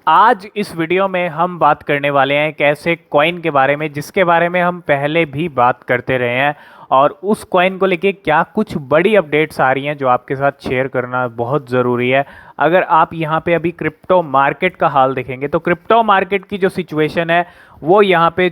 आज इस वीडियो में हम बात करने वाले हैं एक ऐसे कॉइन के बारे में जिसके बारे में हम पहले भी बात करते रहे हैं और उस कॉइन को लेके क्या कुछ बड़ी अपडेट्स आ रही हैं जो आपके साथ शेयर करना बहुत ज़रूरी है। अगर आप यहाँ पे अभी क्रिप्टो मार्केट का हाल देखेंगे तो क्रिप्टो मार्केट की जो सिचुएशन है वो यहाँ पे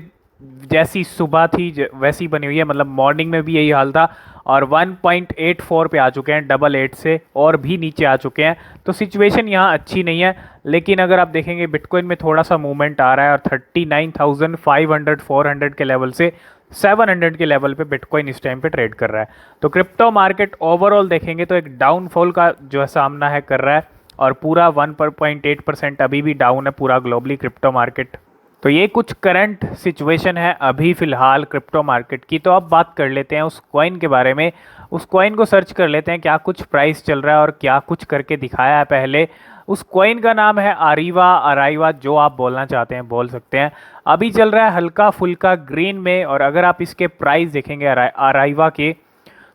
जैसी सुबह थी वैसी बनी हुई है। मतलब मॉर्निंग में भी यही हाल था और 1.84 पे आ चुके हैं, डबल एट से और भी नीचे आ चुके हैं। तो सिचुएशन यहाँ अच्छी नहीं है। लेकिन अगर आप देखेंगे बिटकॉइन में थोड़ा सा मूवमेंट आ रहा है और 39,500 400 के लेवल से 700 के लेवल पे बिटकॉइन इस टाइम पे ट्रेड कर रहा है। तो क्रिप्टो मार्केट ओवरऑल देखेंगे तो एक डाउनफॉल का जो है सामना है कर रहा है और पूरा 1.8% अभी भी डाउन है पूरा ग्लोबली क्रिप्टो मार्केट। तो ये कुछ करंट सिचुएशन है अभी फ़िलहाल क्रिप्टो मार्केट की। तो अब बात कर लेते हैं उस कॉइन के बारे में। उस कॉइन को सर्च कर लेते हैं क्या कुछ प्राइस चल रहा है और क्या कुछ करके दिखाया है पहले। उस कॉइन का नाम है अराइवा। अराइवा जो आप बोलना चाहते हैं बोल सकते हैं। अभी चल रहा है हल्का फुल्का ग्रीन में और अगर आप इसके प्राइस देखेंगे अराइवा के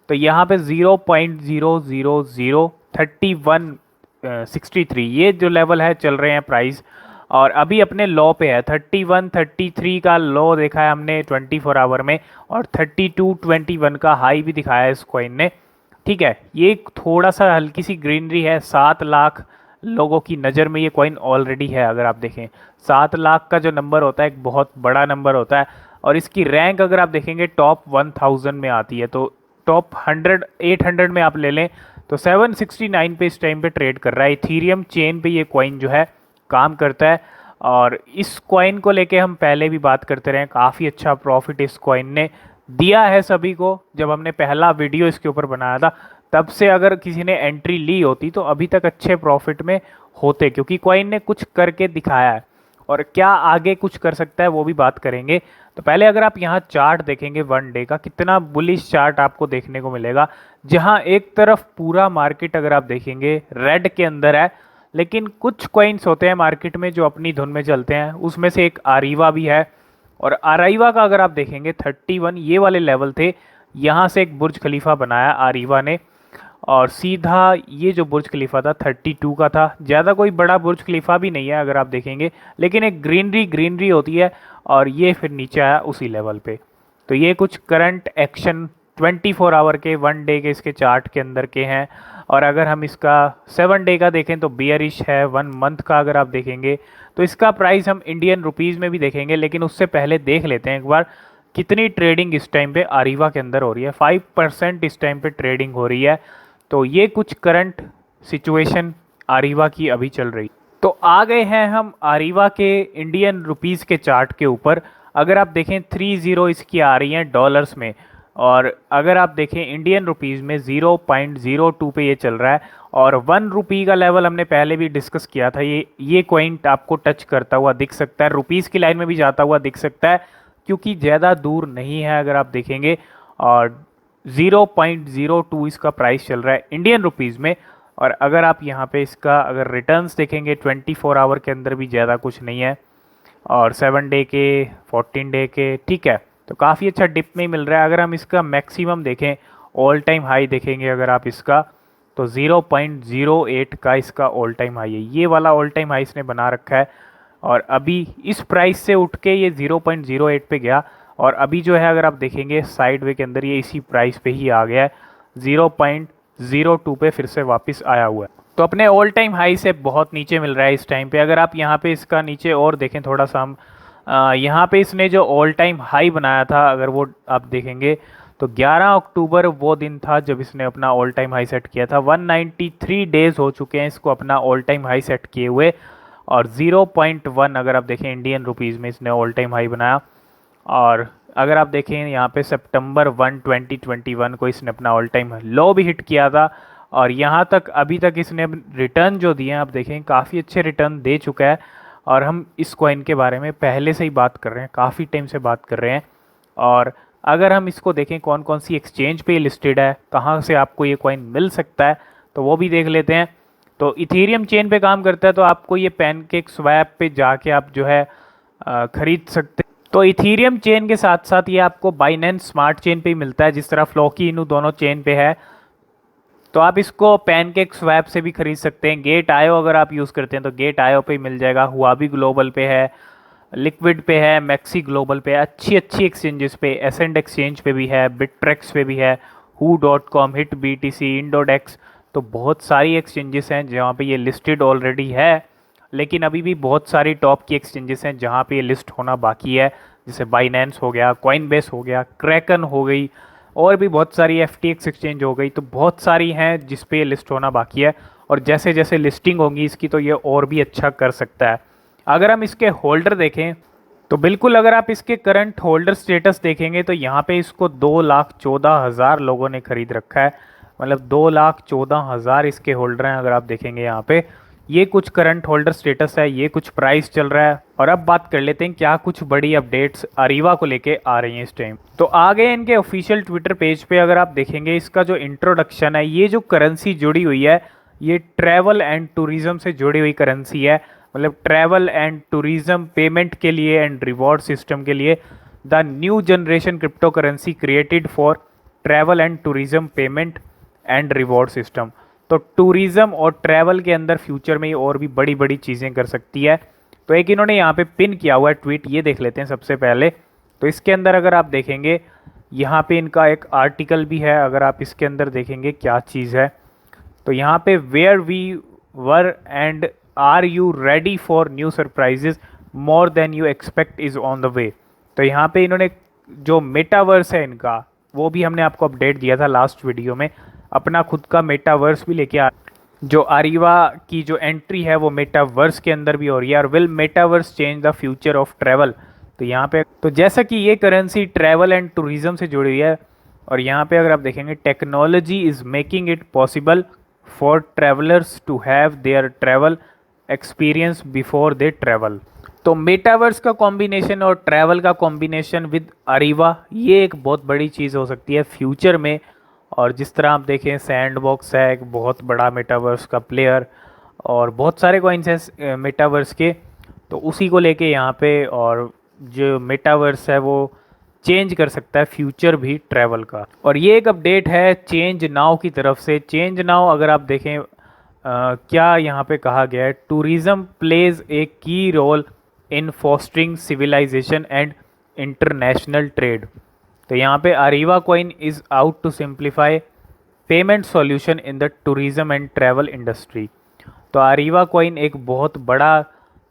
तो यहाँ पे 0.0003163 ये जो लेवल है चल रहे हैं प्राइस और अभी अपने लो पे है। 3133 का लो देखा है हमने 24 आवर में और 3221 का हाई भी दिखाया है इस कॉइन ने। ठीक है, ये थोड़ा सा हल्की सी ग्रीनरी है। 7 लाख लोगों की नज़र में ये कॉइन ऑलरेडी है। अगर आप देखें 7 लाख का जो नंबर होता है एक बहुत बड़ा नंबर होता है और इसकी रैंक अगर आप देखेंगे टॉप 1000 में आती है। तो टॉप 800 में आप ले लें तो 769 पे इस टाइम पे ट्रेड कर रहा है। इथीरियम चेन पे ये कॉइन जो है काम करता है और इस कॉइन को लेके हम पहले भी बात करते रहे। काफ़ी अच्छा प्रॉफिट इस कॉइन ने दिया है सभी को। जब हमने पहला वीडियो इसके ऊपर बनाया था तब से अगर किसी ने एंट्री ली होती तो अभी तक अच्छे प्रॉफिट में होते, क्योंकि कॉइन ने कुछ करके दिखाया है और क्या आगे कुछ कर सकता है वो भी बात करेंगे। तो पहले अगर आप यहाँ चार्ट देखेंगे वन डे का, कितना बुलिश चार्ट आपको देखने को मिलेगा, जहाँ एक तरफ पूरा मार्केट अगर आप देखेंगे रेड के अंदर है। लेकिन कुछ कॉइन्स होते हैं मार्केट में जो अपनी धुन में चलते हैं, उसमें से एक अराइवा भी है। और अराइवा का अगर आप देखेंगे 31 ये वाले लेवल थे, यहाँ से एक बुर्ज खलीफा बनाया अराइवा ने और सीधा ये जो बुर्ज खलीफा था 32 का था। ज़्यादा कोई बड़ा बुर्ज खलीफा भी नहीं है अगर आप देखेंगे, लेकिन एक ग्रीनरी होती है और ये फिर नीचे आया उसी लेवल पे। तो ये कुछ करंट एक्शन 24 आवर के, वन डे के इसके चार्ट के अंदर के हैं। और अगर हम इसका 7 डे का देखें तो बियरिश है। 1 मंथ का अगर आप देखेंगे तो इसका प्राइस हम इंडियन रुपीज़ में भी देखेंगे, लेकिन उससे पहले देख लेते हैं एक बार कितनी ट्रेडिंग इस टाइम पे अराइवा के अंदर हो रही है। 5% इस टाइम पे ट्रेडिंग हो रही है। तो ये कुछ करंट सिचुएशन अराइवा की अभी चल रही। तो आ गए हैं हम अराइवा के इंडियन रुपीज़ के चार्ट के ऊपर। अगर आप देखें 30 इसकी आ रही हैं डॉलर्स में और अगर आप देखें इंडियन रुपीज़ में 0.02 पे ये चल रहा है। और 1 रुपी का लेवल हमने पहले भी डिस्कस किया था। ये कॉइन आपको टच करता हुआ दिख सकता है, रुपीज़ की लाइन में भी जाता हुआ दिख सकता है, क्योंकि ज़्यादा दूर नहीं है अगर आप देखेंगे। और 0.02 इसका प्राइस चल रहा है इंडियन रुपीज़ में। और अगर आप यहाँ पे इसका अगर रिटर्न्स देखेंगे 24 आवर के अंदर भी ज़्यादा कुछ नहीं है और 7 डे के, 14 डे के, ठीक है, तो काफ़ी अच्छा डिप में ही मिल रहा है। अगर हम इसका मैक्सिमम देखें, ऑल टाइम हाई देखेंगे अगर आप इसका तो 0.08 का इसका ऑल टाइम हाई है। ये वाला ऑल टाइम हाई इसने बना रखा है और अभी इस प्राइस से उठ के ये 0.08 पे गया और अभी जो है अगर आप देखेंगे साइड वे के अंदर ये इसी प्राइस पे ही आ गया है। 0.02 पे फिर से वापस आया हुआ है। तो अपने ऑल टाइम हाई से बहुत नीचे मिल रहा है इस टाइम पे। अगर आप यहाँ पे इसका नीचे और देखें थोड़ा सा, हम यहाँ पे इसने जो ऑल टाइम हाई बनाया था अगर वो आप देखेंगे तो 11 अक्टूबर वो दिन था जब इसने अपना ऑल टाइम हाई सेट किया था। 193 डेज़ हो चुके हैं इसको अपना ऑल टाइम हाई सेट किए हुए और 0.1 अगर आप देखें इंडियन रुपीज़ में इसने ऑल टाइम हाई बनाया। और अगर आप देखें यहाँ पे सितंबर 1 2021 को इसने अपना ऑल टाइम लो भी हिट किया था और यहाँ तक अभी तक इसने रिटर्न जो दिए हैं आप देखें काफ़ी अच्छे रिटर्न दे चुका है। और हम इस कॉइन के बारे में पहले से ही बात कर रहे हैं, काफ़ी टाइम से बात कर रहे हैं। और अगर हम इसको देखें कौन कौन सी एक्सचेंज पे लिस्टेड है, कहाँ से आपको ये कॉइन मिल सकता है, तो वो भी देख लेते हैं। तो इथीरियम चेन पे काम करता है, तो आपको ये पैनकेक स्वैप पे जाके आप जो है ख़रीद सकते हैं। तो इथीरियम चेन के साथ साथ ये आपको बाइनेंस स्मार्ट चेन पे ही मिलता है, जिस तरह फ्लोकी इनू दोनों चेन पे है। तो आप इसको पैनकेक स्वैप से भी खरीद सकते हैं। गेट आयो अगर आप यूज़ करते हैं तो गेट आयो पे मिल जाएगा, हुआबी ग्लोबल पे है, लिक्विड पे है, मैक्सी ग्लोबल पे है, अच्छी अच्छी एक्सचेंजेस पे, एसेंड एक्सचेंज पे भी है, बिटट्रेक्स पे भी है, हू.com, हिट BTC, इंडोडेक्स। तो बहुत सारी एक्सचेंजेस हैं जहाँ पे ये लिस्टेड ऑलरेडी है, लेकिन अभी भी बहुत सारी टॉप की एक्सचेंजेस हैं जहाँ पे ये लिस्ट होना बाकी है, जैसे बाइनेंस हो गया, कॉइनबेस हो गया, क्रैकन हो गई, और भी बहुत सारी FTX एक्सचेंज हो गई। तो बहुत सारी हैं जिस पे ये लिस्ट होना बाकी है, और जैसे जैसे लिस्टिंग होगी इसकी तो ये और भी अच्छा कर सकता है। अगर हम इसके होल्डर देखें तो बिल्कुल, अगर आप इसके करंट होल्डर स्टेटस देखेंगे तो यहाँ पे इसको 2,14,000 लोगों ने खरीद रखा है, मतलब 2,14,000 इसके होल्डर हैं। अगर आप देखेंगे यहाँ पे ये कुछ करंट होल्डर स्टेटस है, ये कुछ प्राइस चल रहा है। और अब बात कर लेते हैं क्या कुछ बड़ी अपडेट्स अरीवा को लेके आ रही हैं इस टाइम। तो आ गए इनके ऑफिशियल ट्विटर पेज पे, अगर आप देखेंगे इसका जो इंट्रोडक्शन है, ये जो करेंसी जुड़ी हुई है ये ट्रैवल एंड टूरिज्म से जुड़ी हुई करेंसी है, मतलब ट्रैवल एंड टूरिज्म पेमेंट के लिए एंड रिवॉर्ड सिस्टम के लिए। The new generation crypto currency created for travel and tourism payment and reward system. तो टूरिज्म और ट्रैवल के अंदर फ्यूचर में ये और भी बड़ी बड़ी चीज़ें कर सकती है। तो एक इन्होंने यहाँ पे पिन किया हुआ है ट्वीट, ये देख लेते हैं सबसे पहले। तो इसके अंदर अगर आप देखेंगे यहाँ पे इनका एक आर्टिकल भी है, अगर आप इसके अंदर देखेंगे क्या चीज़ है तो यहाँ पे where we were and are you ready for new surprises more than you expect is on the way. तो यहाँ पे इन्होंने जो मेटावर्स है इनका, वो भी हमने आपको अपडेट दिया था लास्ट वीडियो में, अपना खुद का मेटावर्स भी लेके आ, जो अरीवा की जो एंट्री है वो मेटावर्स के अंदर भी हो रही है। और will metaverse change the future of travel. तो यहाँ पे तो जैसा कि ये करेंसी ट्रैवल एंड टूरिज्म से जुड़ी हुई है, और यहाँ पे अगर आप देखेंगे technology is making it possible for travellers to have their travel experience before they travel. तो मेटावर्स का कॉम्बिनेशन और ट्रैवल का कॉम्बिनेशन विद अरीवा, ये एक बहुत बड़ी चीज़ हो सकती है फ्यूचर में। और जिस तरह आप देखें सैंडबॉक्स है एक बहुत बड़ा मेटावर्स का प्लेयर, और बहुत सारे कॉइन्स हैं मेटावर्स के, तो उसी को लेके यहाँ पे, और जो मेटावर्स है वो चेंज कर सकता है फ्यूचर भी ट्रैवल का। और ये एक अपडेट है चेंज नाउ की तरफ से। चेंज नाउ अगर आप देखें क्या यहाँ पे कहा गया है, tourism plays a key role in fostering civilization and international trade. तो यहाँ पे Ariva coin is out to simplify payment solution in the tourism and travel industry. तो अरीवा कॉइन एक बहुत बड़ा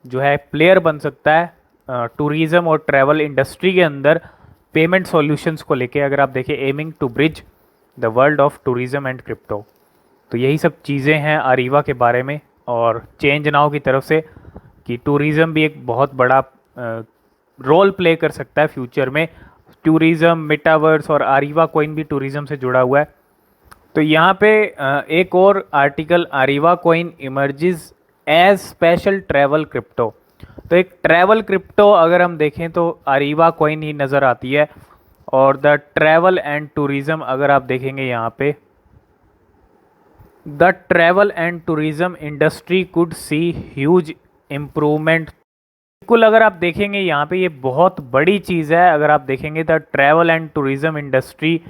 जो है प्लेयर बन सकता है टूरिज्म और ट्रैवल इंडस्ट्री के अंदर पेमेंट सॉल्यूशंस को लेके। अगर आप देखें aiming to bridge the world of tourism and crypto. तो यही सब चीज़ें हैं अरीवा के बारे में, और चेंज नाउ की तरफ से कि टूरिज़्म भी एक बहुत बड़ा रोल प्ले कर सकता है फ्यूचर में। टूरिज़्म, मेटावर्स और अरीवा कॉइन भी टूरिज़्म से जुड़ा हुआ है। तो यहाँ पे एक और article, Ariva coin emerges as special travel crypto. तो एक ट्रैवल क्रिप्टो अगर हम देखें तो अरीवा कॉइन ही नज़र आती है। और द ट्रैवल एंड टूरिज़्म अगर आप देखेंगे यहाँ पे, the travel and tourism industry could see huge improvement. बिल्कुल, अगर आप देखेंगे यहाँ पे ये बहुत बड़ी चीज़ है। अगर आप देखेंगे the travel and tourism industry,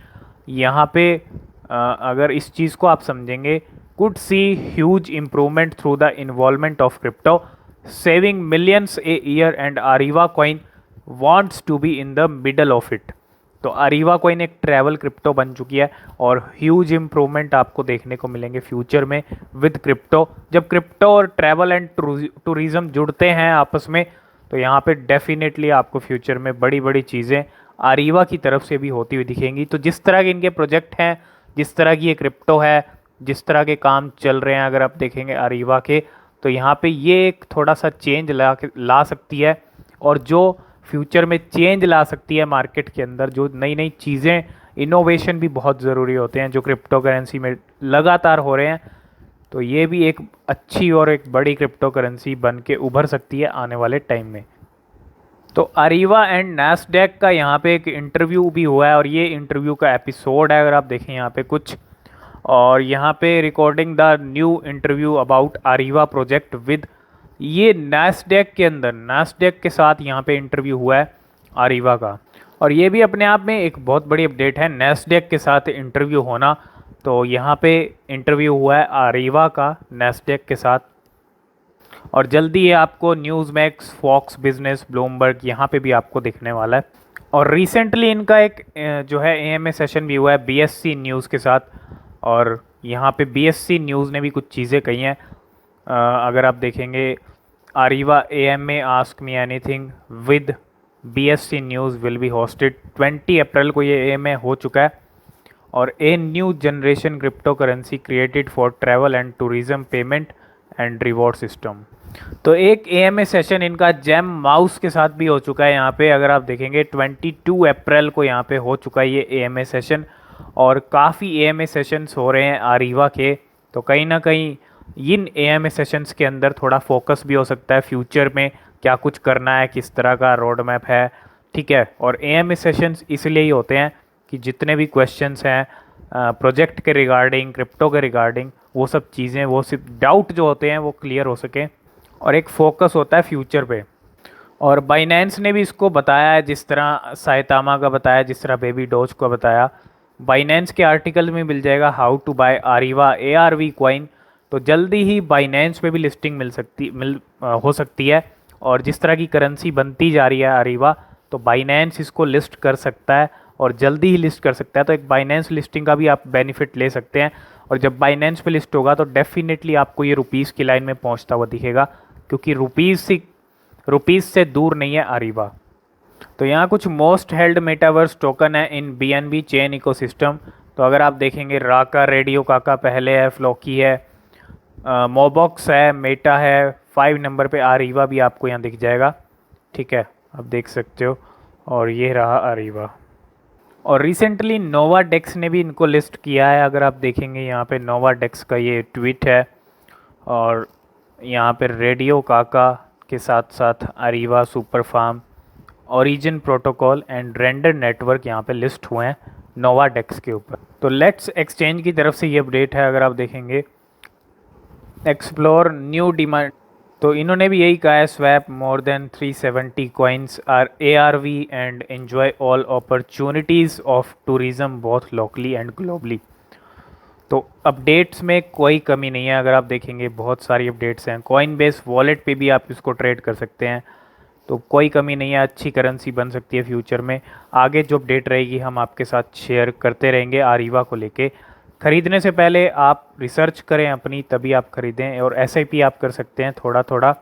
यहाँ पे अगर इस चीज़ को आप समझेंगे, could see huge improvement through the involvement of crypto saving millions a year and Ariva coin wants to be in the middle of it. तो अरीवा कॉइन एक ट्रैवल क्रिप्टो बन चुकी है, और ह्यूज इम्प्रूवमेंट आपको देखने को मिलेंगे फ्यूचर में विद क्रिप्टो। जब क्रिप्टो और ट्रैवल एंड टूरिज़्म जुड़ते हैं आपस में, तो यहाँ पे डेफिनेटली आपको फ्यूचर में बड़ी बड़ी चीज़ें अरीवा की तरफ से भी होती हुई दिखेंगी। तो जिस तरह के इनके प्रोजेक्ट हैं, जिस तरह की ये क्रिप्टो है, जिस तरह के काम चल रहे हैं, अगर आप देखेंगे अरीवा के, तो यहाँ पे ये एक थोड़ा सा चेंज ला सकती है। और जो फ्यूचर में चेंज ला सकती है मार्केट के अंदर, जो नई नई चीज़ें, इनोवेशन भी बहुत ज़रूरी होते हैं जो क्रिप्टो करेंसी में लगातार हो रहे हैं। तो ये भी एक अच्छी और एक बड़ी क्रिप्टो करेंसी बन के उभर सकती है आने वाले टाइम में। तो अरीवा एंड नैस्डैक का यहाँ पे एक इंटरव्यू भी हुआ है, और ये इंटरव्यू का एपिसोड है अगर आप देखें यहाँ पे कुछ, और यहाँ पे recording the new interview about Areva project with, ये नैस्डैक के अंदर, नैस्डैक के साथ यहाँ पे इंटरव्यू हुआ है अरीवा का। और ये भी अपने आप में एक बहुत बड़ी अपडेट है, नैस्डैक के साथ इंटरव्यू होना। तो यहाँ पे इंटरव्यू हुआ है आरीवा का नैस्डैक के साथ, और जल्दी ये आपको न्यूज़मैक्स, फॉक्स बिजनेस, ब्लूमबर्ग यहाँ पे भी आपको दिखने वाला है। और रिसेंटली इनका एक जो है एएमए सेशन भी हुआ है बीएससी न्यूज़ के साथ, और यहाँ पे बीएससी न्यूज़ ने भी कुछ चीज़ें कही हैं। अगर आप देखेंगे, Ariva AMA ask me anything with BSC news will be hosted 20 April को ये एएमए हो चुका है। और a new generation crypto currency created for travel and tourism payment and reward system. तो एक एएमए सेशन इनका जैम माउस के साथ भी हो चुका है यहाँ पे। अगर आप देखेंगे 22 अप्रैल को यहाँ पे हो चुका है ये एएमए सेशन, और काफ़ी एएमए सेशंस हो रहे हैं आरीवा के। तो कहीं ना कहीं इन एएमए सेशंस के अंदर थोड़ा फोकस भी हो सकता है फ्यूचर में क्या कुछ करना है, किस तरह का रोड मैप है, ठीक है। और एएमए सेशंस इसलिए ही होते हैं कि जितने भी क्वेश्चंस हैं प्रोजेक्ट के रिगार्डिंग, क्रिप्टो के रिगार्डिंग, वो सब चीज़ें, वो सिर्फ डाउट जो होते हैं वो क्लियर हो सकें, और एक फोकस होता है फ्यूचर पे। और बाइनेंस ने भी इसको बताया है, जिस तरह साइतामा का बताया, जिस तरह बेबी डॉज को बताया। बाइनेंस के आर्टिकल में मिल जाएगा how to buy Ariva ARV coin. तो जल्दी ही बाइनेंस पे भी लिस्टिंग हो सकती है। और जिस तरह की करेंसी बनती जा रही है आरीवा, तो बाइनेंस इसको लिस्ट कर सकता है, और जल्दी ही लिस्ट कर सकता है। तो एक बाइनेंस लिस्टिंग का भी आप बेनिफिट ले सकते हैं। और जब बाइनेंस पे लिस्ट होगा तो डेफिनेटली आपको ये रुपीज़ की लाइन में पहुंचता हुआ दिखेगा, क्योंकि रुपीज़ से दूर नहीं है आरीवा। तो यहाँ कुछ मोस्ट हेल्ड मेटावर्स टोकन है इन BNB चेन इकोसिस्टम। तो अगर आप देखेंगे, राका, रेडियो काका पहले है, फ्लॉकी है, मोबॉक्स है, मेटा है, 5 नंबर पे आरीवा भी आपको यहाँ दिख जाएगा, ठीक है, आप देख सकते हो। और ये रहा आरीवा। और रिसेंटली नोवाडेक्स ने भी इनको लिस्ट किया है। अगर आप देखेंगे यहाँ पे नोवाडेक्स का ये ट्वीट है, और यहाँ पे रेडियो काका के साथ साथ Ariva, super farm, origin protocol and render network यहाँ पे लिस्ट हुए हैं नोवाडेक्स के ऊपर। तो लेट्स एक्सचेंज की तरफ से ये अपडेट है। अगर आप देखेंगे, एक्सप्लोर न्यू डिमांड, तो इन्होंने भी यही कहा है, swap more than 370 coins are ARV and enjoy all opportunities of tourism both locally and globally. तो अपडेट्स में कोई कमी नहीं है। अगर आप देखेंगे, बहुत सारी अपडेट्स हैं। कॉइनबेस वॉलेट पे भी आप इसको ट्रेड कर सकते हैं, तो कोई कमी नहीं है। अच्छी करेंसी बन सकती है फ्यूचर में। आगे जो अपडेट रहेगी हम आपके साथ शेयर करते रहेंगे आरीवा को लेके। ख़रीदने से पहले आप रिसर्च करें अपनी, तभी आप ख़रीदें। और SIP आप कर सकते हैं थोड़ा थोड़ा।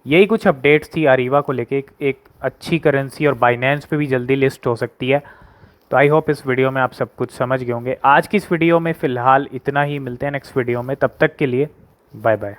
यही कुछ अपडेट्स थी आरीवा को लेके। एक अच्छी करेंसी, और बाइनेंस पे भी जल्दी लिस्ट हो सकती है। तो आई होप इस वीडियो में आप सब कुछ समझ गए होंगे। आज की इस वीडियो में फ़िलहाल इतना ही। मिलते हैं नेक्स्ट वीडियो में, तब तक के लिए बाय बाय।